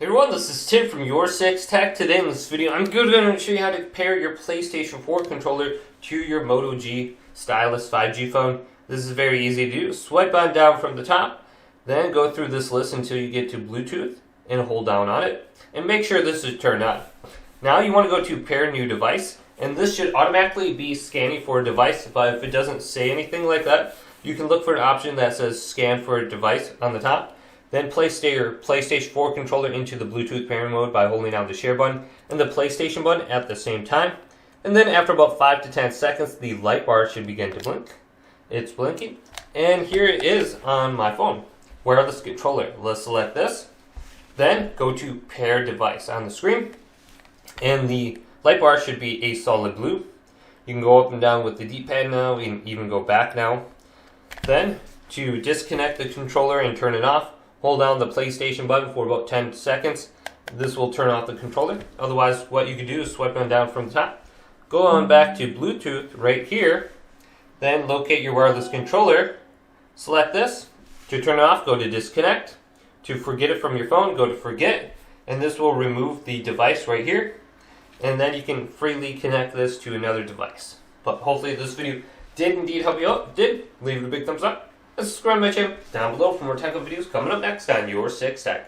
Hey everyone, this is Tim from YourSixTech. Today in this video, I'm going to show you how to pair your PlayStation 4 controller to your MOTO G Stylus 5G phone. This is very easy to do. Swipe on down from the top, then go through this list until you get to Bluetooth and hold down on it. And make sure this is turned on. Now you want to go to Pair New Device, and this should automatically be scanning for a device, but if it doesn't say anything like that, you can look for an option that says Scan for a Device on the top. Then place your PlayStation 4 controller into the Bluetooth pairing mode by holding down the share button and the PlayStation button at the same time. And then after about 5 to 10 seconds, the light bar should begin to blink. It's blinking. And here it is on my phone. Wireless controller. Let's select this. Then go to Pair Device on the screen. And the light bar should be a solid blue. You can go up and down with the D-pad now. You can even go back now. Then to disconnect the controller and turn it off, hold down the PlayStation button for about 10 seconds. This will turn off the controller. Otherwise, what you can do is swipe on down from the top. Go on back to Bluetooth right here. Then locate your wireless controller. Select this. To turn it off, go to Disconnect. To forget it from your phone, go to Forget. And this will remove the device right here. And then you can freely connect this to another device. But hopefully this video did indeed help you out. If it did, leave it a big thumbs up. And subscribe to my channel down below for more technical videos coming up next on YourSixTech.